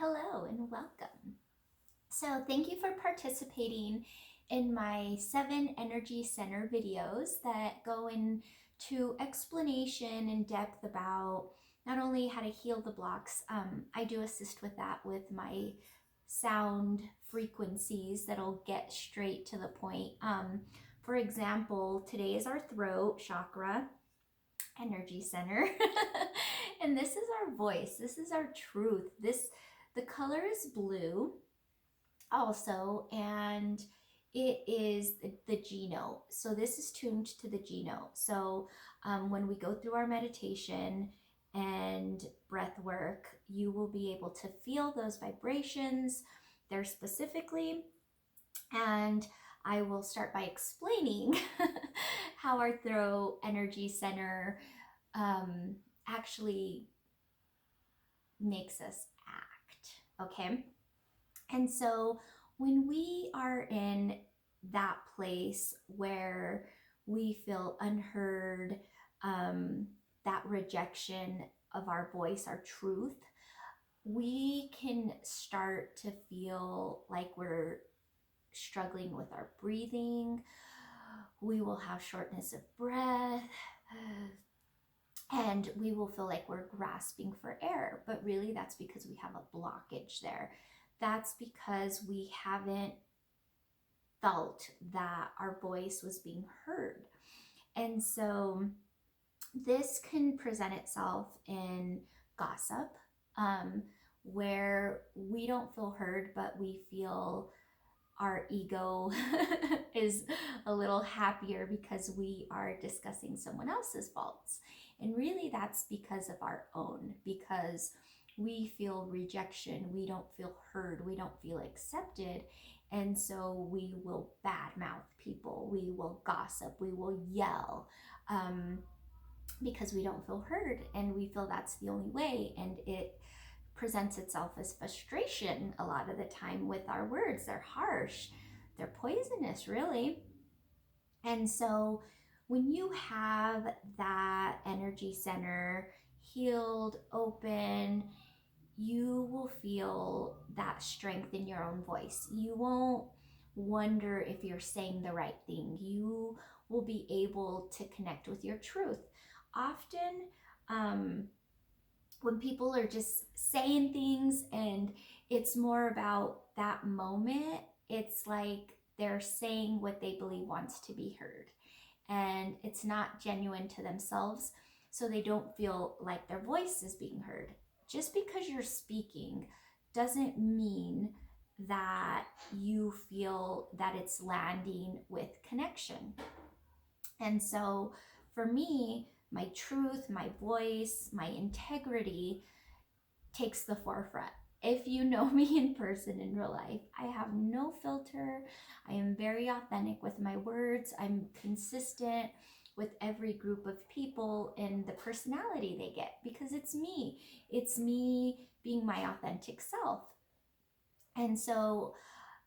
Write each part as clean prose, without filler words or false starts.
Hello and welcome. So thank you for participating in my 7 energy center videos that go into explanation in depth about not only how to heal the blocks, I do assist with that with my sound frequencies that'll get straight to the point. For example, today is our throat chakra energy center. And this is our voice. This is our truth. The color is blue also, and it is the G note. So this is tuned to the G note. So when we go through our meditation and breath work, you will be able to feel those vibrations there specifically. And I will start by explaining how our throat energy center actually makes us act, okay? And so when we are in that place where we feel unheard, that rejection of our voice, our truth, we can start to feel like we're struggling with our breathing. We will have shortness of breath, and we will feel like we're grasping for air, but really that's because we have a blockage there. That's because we haven't felt that our voice was being heard. And so this can present itself in gossip, where we don't feel heard, but we feel our ego is a little happier because we are discussing someone else's faults. And really that's because of our own, because we feel rejection, we don't feel heard, we don't feel accepted. And so we will badmouth people, we will gossip, we will yell, because we don't feel heard and we feel that's the only way. And it presents itself as frustration a lot of the time with our words. They're harsh, they're poisonous, really. And so when you have that energy center healed, open, you will feel that strength in your own voice. You won't wonder if you're saying the right thing. You will be able to connect with your truth. Often, when people are just saying things and it's more about that moment, it's like they're saying what they believe wants to be heard. And it's not genuine to themselves, so they don't feel like their voice is being heard. Just because you're speaking doesn't mean that you feel that it's landing with connection. And so for me, my truth, my voice, my integrity takes the forefront. If you know me in person in real life, I have no filter. I am very authentic with my words. I'm consistent with every group of people in the personality they get because it's me. It's me being my authentic self. And so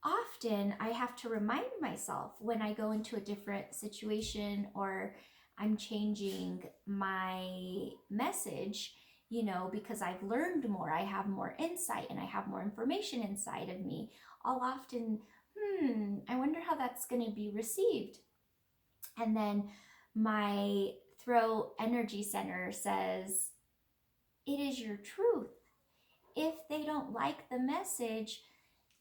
often I have to remind myself when I go into a different situation or I'm changing my message, because I've learned more, I have more insight and I have more information inside of me. I'll often, I wonder how that's going to be received. And then my throat energy center says, it is your truth. If they don't like the message,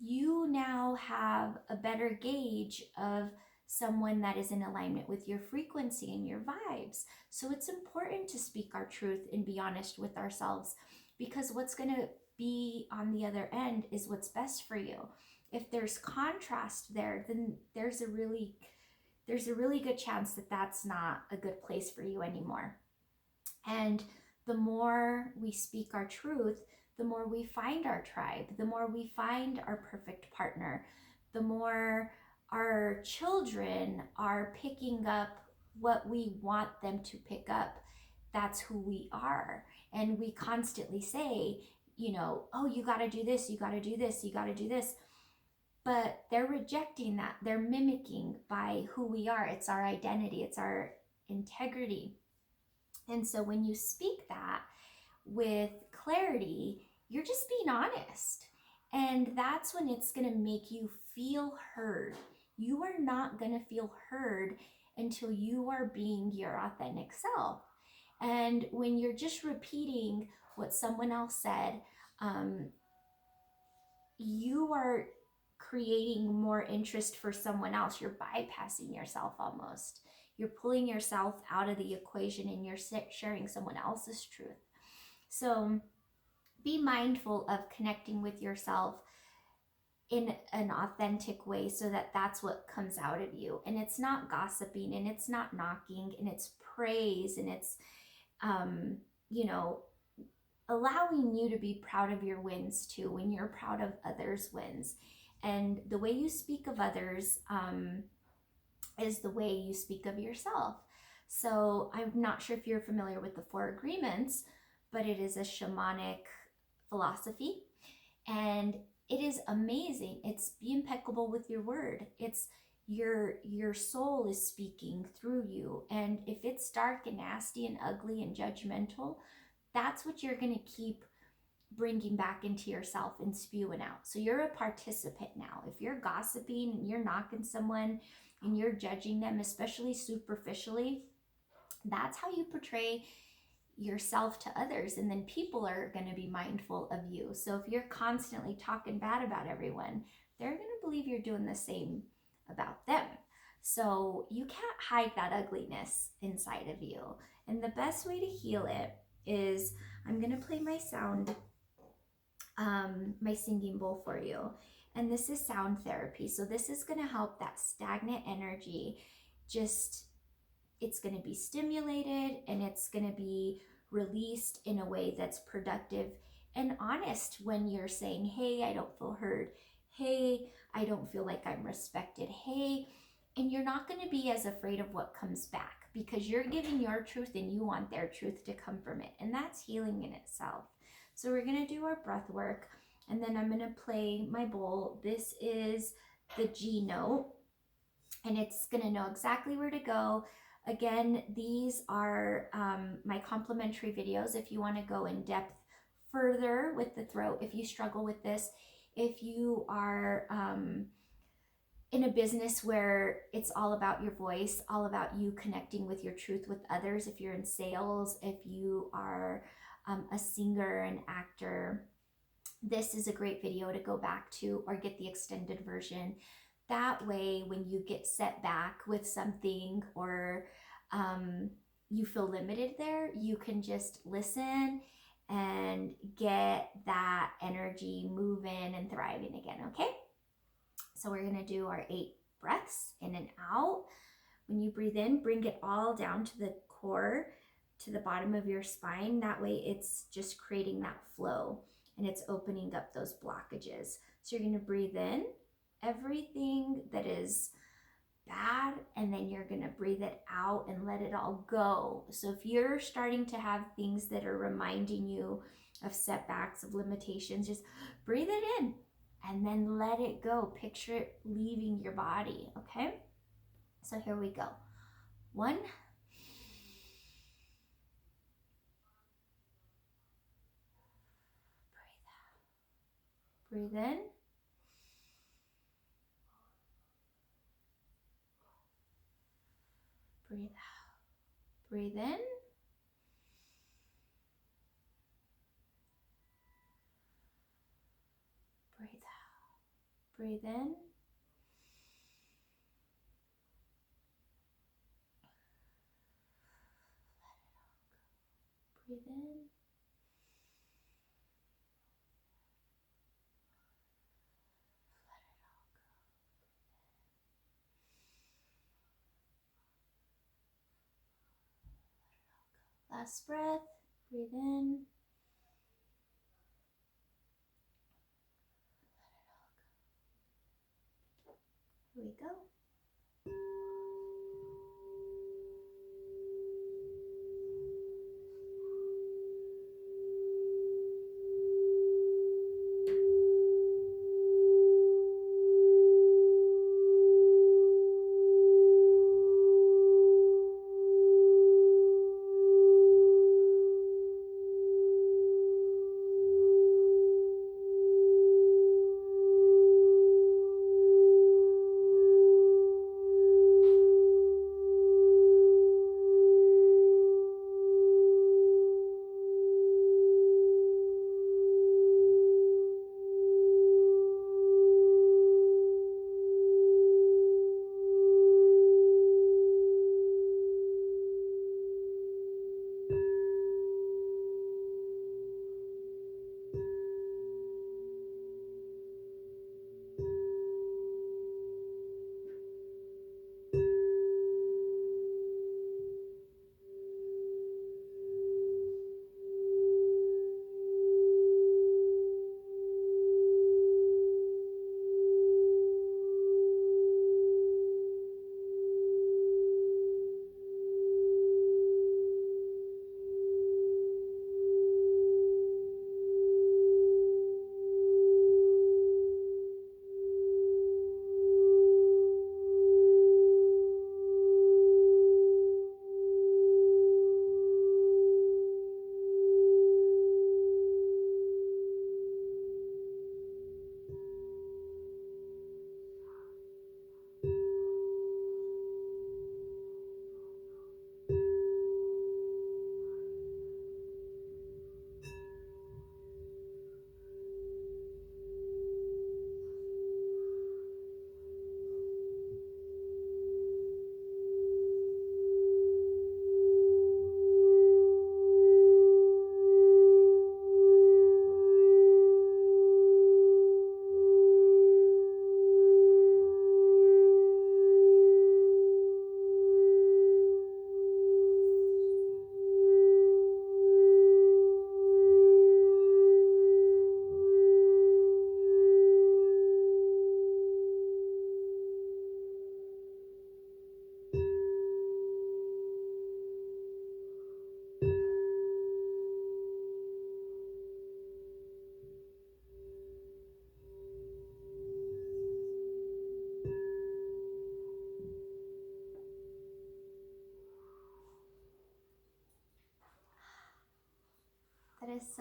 you now have a better gauge of someone that is in alignment with your frequency and your vibes. So it's important to speak our truth and be honest with ourselves, because what's going to be on the other end is what's best for you. If there's contrast there, then there's a really good chance that that's not a good place for you anymore. And the more we speak our truth, the more we find our tribe, the more we find our perfect partner, the more our children are picking up what we want them to pick up. That's who we are. And we constantly say, oh, you got to do this, you got to do this, you got to do this. But they're rejecting that. They're mimicking by who we are. It's our identity, it's our integrity. And so when you speak that with clarity, you're just being honest. And that's when it's going to make you feel heard. You are not going to feel heard until you are being your authentic self. And when you're just repeating what someone else said, you are creating more interest for someone else. You're bypassing yourself almost. You're pulling yourself out of the equation and you're sharing someone else's truth. So be mindful of connecting with yourself in an authentic way so that that's what comes out of you. And it's not gossiping and it's not knocking and it's praise and it's, you know, allowing you to be proud of your wins too when you're proud of others' wins. And the way you speak of others is the way you speak of yourself. So I'm not sure if you're familiar with the 4 agreements, but it is a shamanic philosophy and it is amazing. It's be impeccable with your word. It's your soul is speaking through you. And if it's dark and nasty and ugly and judgmental, that's what you're going to keep bringing back into yourself and spewing out. So you're a participant now. If you're gossiping and you're knocking someone and you're judging them, especially superficially, that's how you portray yourself to others. And then people are going to be mindful of you. So if you're constantly talking bad about everyone, they're going to believe you're doing the same about them. So you can't hide that ugliness inside of you. And the best way to heal it is, I'm going to play my sound, my singing bowl for you. And this is sound therapy. So this is going to help that stagnant energy just, it's going to be stimulated and it's going to be released in a way that's productive and honest when you're saying, hey, I don't feel heard. Hey, I don't feel like I'm respected. Hey, and you're not going to be as afraid of what comes back because you're giving your truth and you want their truth to come from it. And that's healing in itself. So we're going to do our breath work and then I'm going to play my bowl. This is the G note and it's going to know exactly where to go. Again, these are my complimentary videos if you want to go in depth further with the throat, if you struggle with this, if you are in a business where it's all about your voice, all about you connecting with your truth with others, if you're in sales, if you are a singer, an actor, this is a great video to go back to or get the extended version. That way, when you get set back with something or you feel limited there, you can just listen and get that energy moving and thriving again, okay? So we're gonna do our 8 breaths in and out. When you breathe in, bring it all down to the core, to the bottom of your spine. That way it's just creating that flow and it's opening up those blockages. So you're gonna breathe in everything that is bad and then you're gonna breathe it out and let it all go. So if you're starting to have things that are reminding you of setbacks, of limitations, just breathe it in and then let it go. Picture it leaving your body, okay? So here we go. 1, breathe in, breathe out, breathe in, breathe out, breathe in, breathe in, last breath, breathe in, here we go.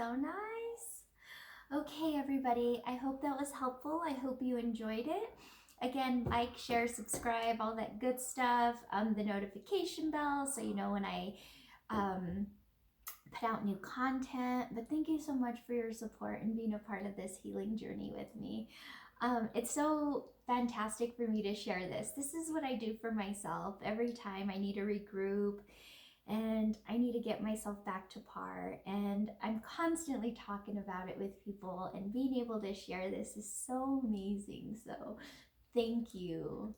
so nice. Okay, everybody, I hope that was helpful. I hope you enjoyed it. Again, like, share, subscribe, all that good stuff. The notification bell so you know when I put out new content. But thank you so much for your support and being a part of this healing journey with me. It's so fantastic for me to share this. This is what I do for myself every time I need to regroup and I need to get myself back to par. And I'm constantly talking about it with people, and being able to share this is so amazing. So thank you.